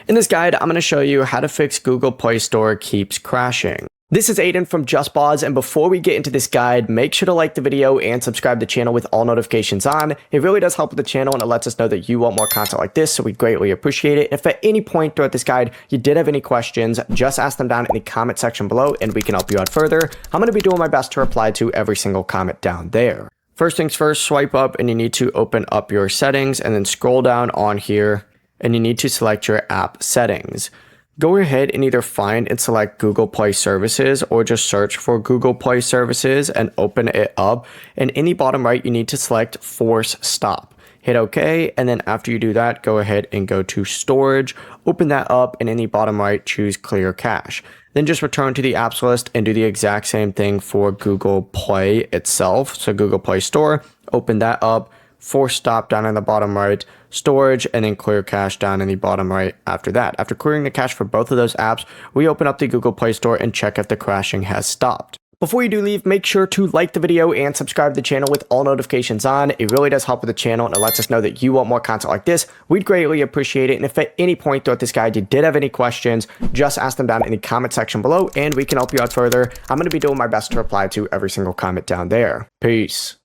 In this guide, I'm going to show you how to fix Google Play Store keeps crashing. This is Aiden from JustPause, and before we get into this guide, make sure to like the video and subscribe to the channel with all notifications on. It really does help with the channel and it lets us know that you want more content like this, so we greatly appreciate it. If at any point throughout this guide you did have any questions, just ask them down in the comment section below and we can help you out further. I'm going to be doing my best to reply to every single comment down there. First things first, swipe up and you need to open up your settings and then scroll down on here and you need to select your app settings. Go ahead and either find and select Google Play Services or just search for Google Play Services and open it up. And in the bottom right, you need to select Force Stop. Hit OK, and then after you do that, go ahead and go to Storage, open that up, and in the bottom right, choose Clear Cache. Then just return to the apps list and do the exact same thing for Google Play itself. So Google Play Store, open that up, Force Stop down in the bottom right, Storage, and then Clear Cache down in the bottom right after that. After clearing the cache for both of those apps, we open up the Google Play Store and check if the crashing has stopped. Before you do leave, make sure to like the video and subscribe to the channel with all notifications on. It really does help with the channel and it lets us know that you want more content like this. We'd greatly appreciate it. And if at any point throughout this guide you did have any questions, just ask them down in the comment section below and we can help you out further. I'm going to be doing my best to reply to every single comment down there. Peace.